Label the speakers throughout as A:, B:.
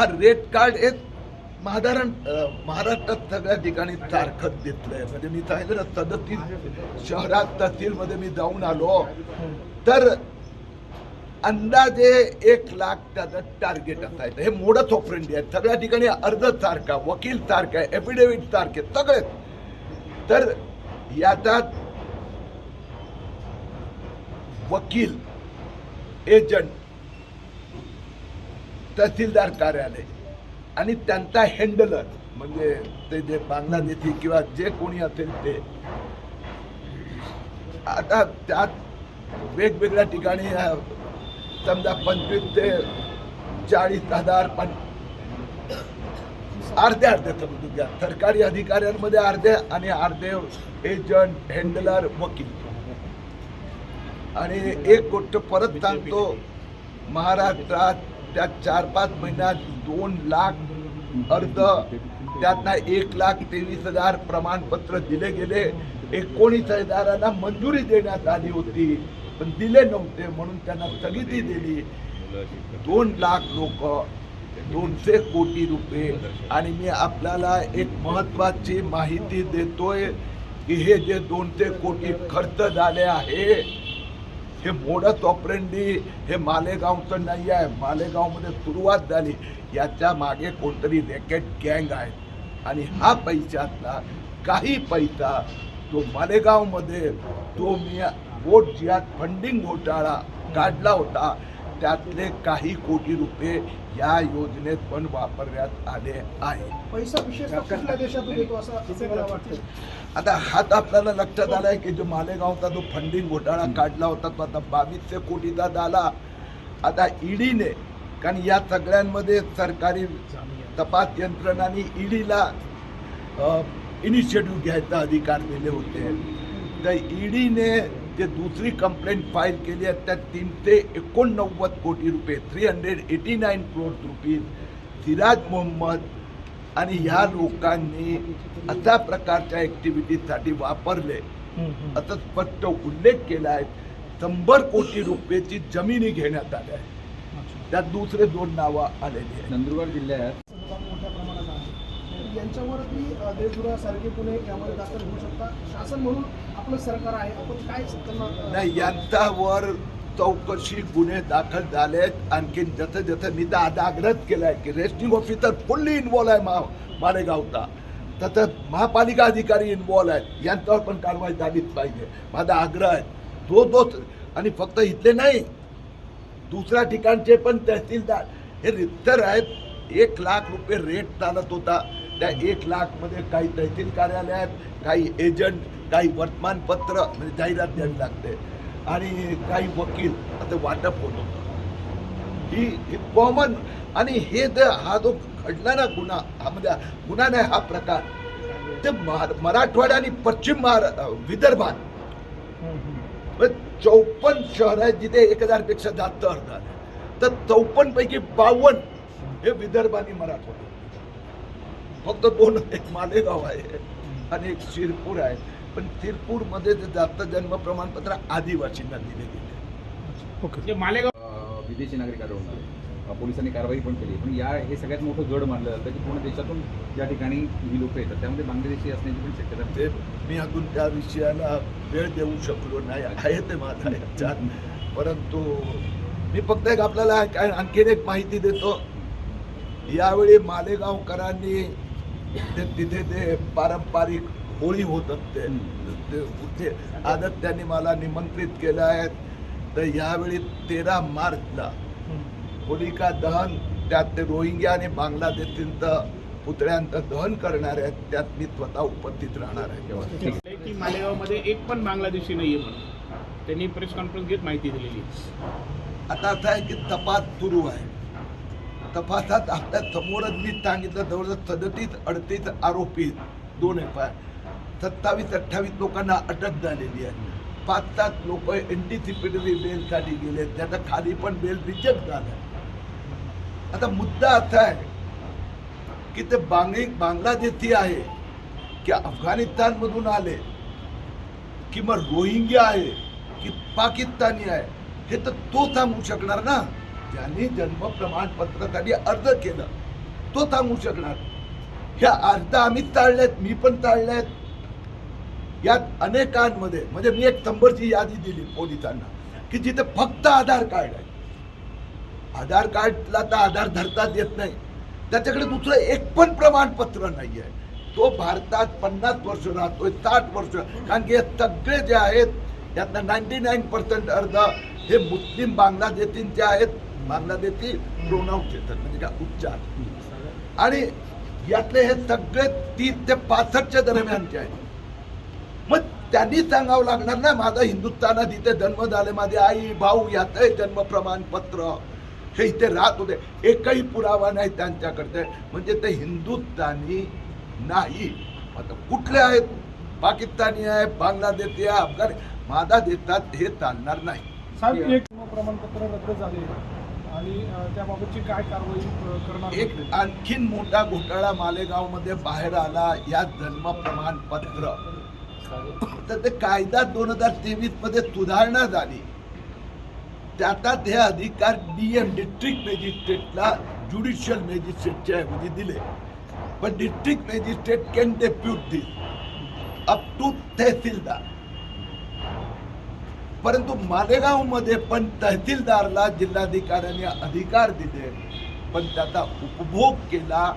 A: हा red card हे साधारण महाराष्ट्रात सगळ्या ठिकाणी सारखंच दिसलंय. म्हणजे मी सांगितलं ना 37 शहरात तहसीलमध्ये मी जाऊन आलो तर अंदाजे 1 लाख त्याचं टार्गेट असायचं. हे मोडच ऑपरेंडी आहे सगळ्या ठिकाणी. अर्ज सारखा, वकील सारखा, एफिडेव्हिट सारखे सगळेच. तर याच्यात वकील, एजंट, तहसीलदार कार्यालय आणि त्यांचा हँडलर म्हणजे ते जे बांगलादेशी किंवा जे कोणी असेल ते, आता त्यात वेगवेगळ्या ठिकाणी समजा 25 ते 40,000 पण अर्धे समजून घ्या. सरकारी अधिकाऱ्यांमध्ये अर्धे आणि अर्धे एजंट, हँडलर, वकील. आणि एक गोष्ट परत सांगतो, महाराष्ट्रात त्या 4-5 महिन्यात 2 लाख अर्ज, त्यातना 1,23,000 प्रमाणपत्र दिले गेले. 19,000 मंजुरी देण्यात आली होती पण दिले नव्हते म्हणून त्यांना स्थगिती दिली. 2 लाख लोक, 200 कोटी रुपये. आणि मी आपल्याला एक महत्वाची माहिती देतोय की हे जे 200 कोटी खर्च झाले आहे हे मोडस ऑपरेंडी हे मालेगावचं नाही आहे. मालेगावमध्ये सुरुवात झाली, याच्या मागे कोणतरी रॅकेट गँग आहे आणि हा पैशातला काही पैसा तो मालेगावमध्ये तो मी वोट जिहाद फंडिंग घोटाळा काढला होता त्यातले काही कोटी रुपये या योजनेत पण वापरण्यात आले आहे.
B: पैसा विशेषतः कुठल्या देशातून येतो असं मला वाटतं.
A: आता हात आपल्याला लक्षात आलाय की जो मालेगावचा जो फंडिंग घोटाळा काढला होता तो आता 2200 कोटीचा झाला. आता ईडीने, कारण या सगळ्यांमध्ये सरकारी तपास यंत्रणांनी ईडीला इनिशिएटिव्ह घ्यायचा अधिकार दिले होते. तर ईडीने जे दुसरी कंप्लेंट फाईल केली आहे त्यात 389 कोटी रुपये 389 करोड रुपीज सिराज मोहम्मद आणि ह्या लोकांनी अशा प्रकारच्या ऍक्टिव्हिटीसाठी वापरले असं स्पष्ट उल्लेख केला आहे. 100 कोटी रुपयाची जमिनी घेण्यात आल्या आहे. त्यात दुसरे 2 नावं आलेली आहेत.
C: नंदुरबार जिल्ह्यात
B: मोठ्या प्रमाणात आहे. यांच्यावरती देशद्रोहासारखे गुन्हे यामध्ये दाखल होऊ शकतात. शासन म्हणून आपलं सरकार आहे, आपण काय
A: नाही, यांच्यावर चौकशी गुन्हे दाखल झालेत. आणखी जसं जसं मी तर आता आग्रह केलाय की रेस्टिंग ऑफिसर फुल्ली इन्व्हॉल्व आहे मालेगावचा, तसं महापालिका अधिकारी इन्व्हॉल्व आहेत. यांच्यावर पण कारवाई झालीच पाहिजे माझा आग्रह आहे. तोच आणि फक्त इथले नाही, दुसऱ्या ठिकाणचे पण तहसीलदार हे रितसर आहेत. 1 लाख रुपये रेट चालत होता. त्या 1 लाखमध्ये काही तहसील कार्यालय आहेत, काही एजंट, काही वर्तमानपत्र म्हणजे जाहिरात द्यावी लागते आणि काही वकील असं वाटप होत होतं. ही कॉमन. आणि हे जर हा जो घडला ना गुन्हा, हा म्हणजे गुन्हा नाही हा प्रकार, ते मराठवाडा आणि पश्चिम विदर्भात 54 शहर आहेत जिथे 1000 पेक्षा जास्त अर्ज आले. तर 54 पैकी 52 हे विदर्भ आणि मराठवाडा. फक्त 2, एक मालेगाव आहे आणि एक शिरपूर आहे. पण शिरपूरमध्ये जास्त जन्म प्रमाणपत्र आदिवासींना दिले गेले.
C: ओके. मालेगाव विदेशी नागरिक आढळून आले, पोलिसांनी कारवाई पण केली. पण हे सगळ्यात मोठं जड मानलं जातं की पूर्ण देशातून ज्या ठिकाणी ही लोक येतात त्यामध्ये बांगलादेशी असण्याची पण शक्यता.
A: ते मी अजून त्या विषयाला वेळ देऊ शकलो नाही आहे ते माझा याच्यात. परंतु मी फक्त एक आपल्याला आणखीन एक माहिती देतो. यावेळी मालेगावकरांनी तिथे ते पारंपरिक होळी होत असते आदत त्यांनी मला निमंत्रित केलं आहे. तर यावेळी 13 मार्चला होलिका दहन, त्यात ते रोहिंग्या आणि बांगलादेशींचं पुतळ्यांचं दहन करणार आहेत. त्यात मी स्वतः उपस्थित राहणार आहे.
D: की मालेगावमध्ये एक पण बांगलादेशी नाहीये म्हणून त्यांनी प्रेस कॉन्फरन्स घेत माहिती दिलेली.
A: आता असं आहे की तपास सुरू आहे. तपासात आपल्या समोरच मी सांगितलं जवळजवळ 37-38 आरोपी, 2 FIR, 27-28 लोकांना अटक झालेली आहे. 5-7 लोक एंटिसिपेटरी बेलसाठी गेले, त्याचा खाली पण बेल रिजेक्ट झाला. आता मुद्दा असा आहे की ते बांगलादेशी आहे की अफगाणिस्तानमधून आले की मग रोहिंग्या आहे की पाकिस्तानी आहे हे तर तो सांगू शकणार ना. ज्यांनी जन्म प्रमाणपत्रासाठी अर्ज केलं तो सांगू शकणार. ह्या अर्ध आम्हीच टाळलेत, मी पण टाळलेत. यात अनेकांमध्ये म्हणजे मी एक नंबरची यादी दिली पोलिसांना की जिथे फक्त आधार कार्ड आहे. आधार कार्डला तर आधार धरताच येत नाही, त्याच्याकडे दुसरं एक पण प्रमाणपत्र नाही आहे. तो भारतात 50 वर्ष राहतोय, 60 वर्ष. कारण की हे सगळे जे आहेत यातनं 99% अर्ध हे मुस्लिम बांगलादेशींचे आहेत. बांगलादेशी प्रोनाऊन्स येतात म्हणजे काय उच्चार. आणि यातले हे सगळे 30 ते 65च्या दरम्यानचे आहेत. मग त्यांनी सांगावं लागणार ना, माझा हिंदुस्थानात इथे जन्म झाले, माझे आई भाऊ यात जन्म प्रमाणपत्र, हे इथे राहत होते. एकही पुरावा नाही त्यांच्याकडे, म्हणजे ते हिंदुस्थानी नाही. आता कुठले आहेत? पाकिस्तानी आहे, बांगलादेशी आहे, अफगाणी. माझ्या देशात हे चालणार नाही.
B: साहेब, एक प्रमाणपत्र रद्द झाले आणि त्याबाबतची काय कारवाई करणार?
A: एक आणखीन मोठा घोटाळा मालेगावमध्ये बाहेर आला. या जन्म प्रमाणपत्र तर ते कायदा 2023 मध्ये सुधारणा झाली. त्यात हे अधिकार DM डिस्ट्रिक्ट मॅजिस्ट्रेटला ज्युडिशियल मॅजिस्ट्रेटच्या ऐवजी दिले. पण district magistrate can depute this up to tehsildar. परंतु मालेगाव मध्ये पण तहसीलदारला जिल्हाधिकाऱ्यांनी अधिकार दिले, पण त्याचा उपभोग केला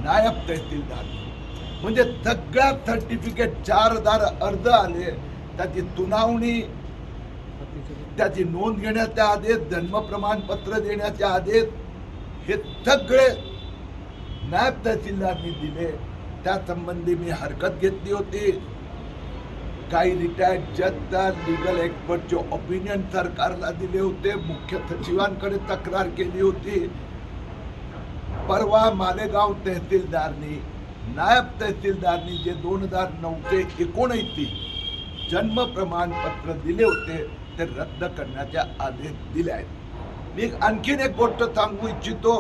A: नायब तहसीलदार. म्हणजे सगळ्या सर्टिफिकेट 4000 अर्ज आले, त्याची सुनावणी, त्याची नोंद घेण्याचे आदेश, जन्म प्रमाणपत्र देण्याचे आदेश, हे सगळे नायब तहसीलदारनी दिले. त्या संबंधी मी हरकत घेतली होती. काही रिटायर्ड जजचा लिगल एक्सपर्टचे ओपिनियन सरकारला दिले होते. मुख्य सचिवांकडे तक्रार केली होती. परवा मालेगाव तहसीलदारनी, नायब तहसीलदारनी जे 2009 ते 19 जन्म प्रमाणपत्र दिले होते ते रद्द करण्याचे आदेश दिले आहेत. मी आणखीन एक गोष्ट सांगू इच्छितो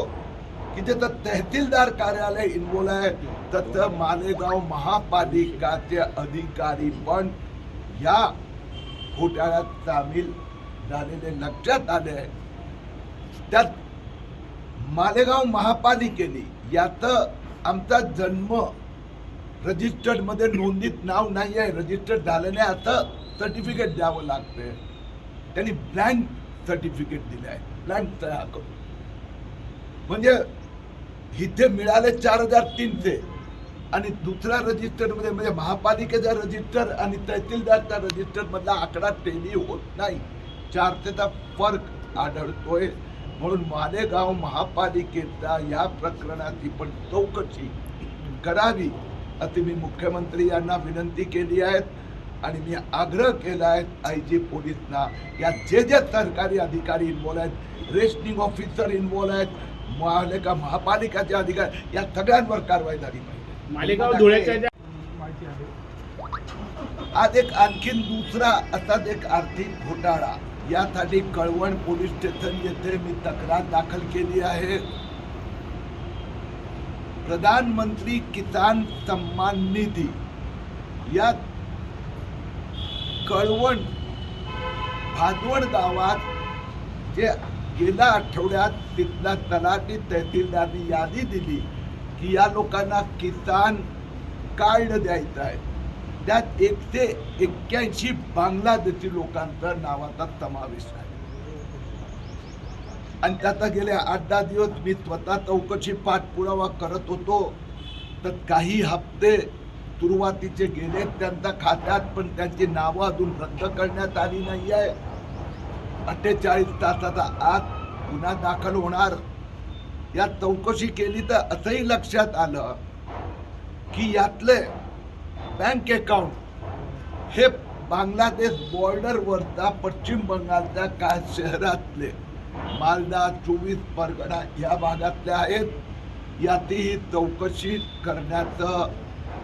A: की जिथं तहसीलदार कार्यालय इन्व्हॉल्व आहे तसं मालेगाव महापालिकाचे अधिकारी पण या घोटाळ्यात सामील झालेले लक्षात आले आहे. त्यात मालेगाव महापालिकेने याचं आमचा जन्म रजिस्टर्ड मध्ये नोंदीत नाव नाही आहे, रजिस्टर्ड झालं नाही असं सर्टिफिकेट द्यावं लागते. त्यांनी ब्लँक सर्टिफिकेट दिले आहे, ब्लँक तयार करून. म्हणजे इथे मिळाले 4300 आणि दुसऱ्या रजिस्टर मध्ये म्हणजे महापालिकेचा रजिस्टर आणि तहसीलदारचा रजिस्टर मधला आकडा टेली होत नाही. 400चा फरक आढळतोय. म्हणून मालेगाव महापालिकेचा या प्रकरणाची पण चौकशी करावी अशी मी मुख्यमंत्री यांना विनंती केली आहे. आणि मी आग्रह केला आहे IG पोलीसना, या जे सरकारी अधिकारी इन्व्हॉल्व आहेत, रेशनिंग ऑफिसर इन्व्हॉल्व आहेत, मालेगाव महापालिकाचे अधिकारी, या सगळ्यांवर कारवाई झाली पाहिजे.
D: मालेगाव धुळ्याच्या ज्या
B: माहिती आहे.
A: आज एक आणखीन दुसरा असाच एक आर्थिक घोटाळा, यासाठी कळवण पोलीस स्टेशन येथे मी तक्रार दाखल केली आहे. प्रधानमंत्री किसान सन्मान निधी या कळवण भादवड गावात जे गेल्या आठवड्यात तिथला तलाठी तहसीलदारनी यादी दिली की या लोकांना किसान कार्ड द्यायचं आहे, त्यात 181 बांगलादेशी लोकांचा नावाचा समावेश आहे. आणि त्याचा गेले 8-10 दिवस मी स्वतः चौकशी पाठपुरावा करत होतो. तर काही हप्ते सुरुवातीचे गेले त्यांच्या खात्यात, पण त्यांची नावं अजून रद्द करण्यात आली नाही आहे. 48 तासाचा आत गुन्हा दाखल होणार. या चौकशी केली तर असंही लक्षात आलं की यातले बँक अकाउंट हे बांगलादेश बॉर्डरवरचा पश्चिम बंगालच्या काय शहरातले मालदा, 24 परगणा या भागातले आहेत. यातही चौकशी करण्याचं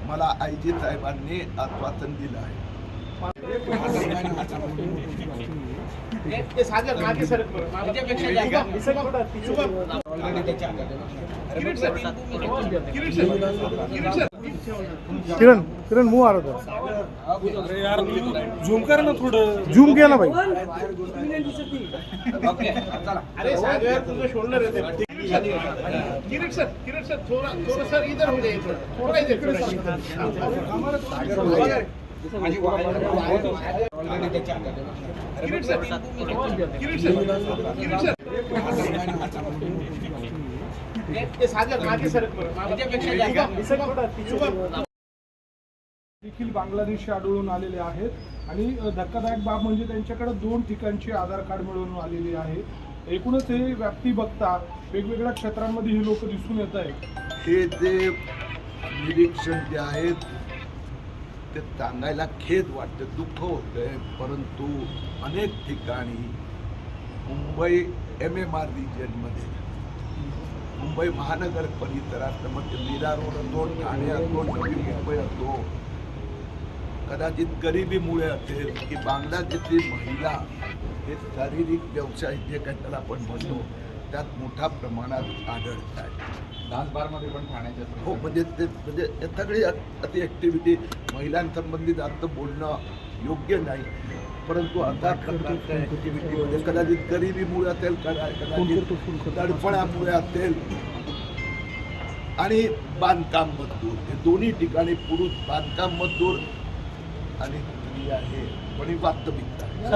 A: मला IG साहेबांनी आश्वासन दिलं आहे.
B: किरण मुंह आ रहा था. अरे यार झूम कर ना, थोडं झूम केला भाई.
D: अरे सागर तुझं शोल्डर येते. किरीट सर थोड़ा सर इधर हो जाइए थोड़ा इधर किरीट सर ये सागर आगे सर
B: देखील बांगलादेशी आढळून आलेले आहेत आणि धक्कादायक बाब म्हणजे त्यांच्याकडे 2 ठिकाणची आधार कार्ड मिळून आलेली आहे. एकूणच हे व्याप्ती बघता वेगवेगळ्या क्षेत्रांमध्ये ही लोक दिसून येत आहेत.
A: हे जे निरीक्षण जे आहेत ते सांगायला खेद वाटतं, दुःख होतंय, परंतु अनेक ठिकाणी मुंबई MMR रिजनमध्ये, मुंबई महानगर परिसरात, मग मीरा रोड असो, ठाणे असो, नवी मुंबई असो, कदाचित गरिबीमुळे असेल की बांगलादेशी महिला हे शारीरिक व्यवसाय जे काही त्याला आपण म्हणतो त्यात मोठ्या प्रमाणात आढळत आहे.
C: डान्स बारमध्ये पण ठाण्याच्या
A: हो, म्हणजे हे सगळी अति ॲक्टिव्हिटी महिलांसंबंधी जास्त बोलणं योग्य नाही, परंतु असा प्रकारच्या ॲक्टिव्हिटीमध्ये कदाचित गरिबीमुळे असेल, कदाचित दडपणामुळे असेल आणि बांधकाम मजदूर, हे दोन्ही ठिकाणी पुरुष बांधकाम मजदूर आणि स्त्री आहे, पण ही वास्तविकता आहे.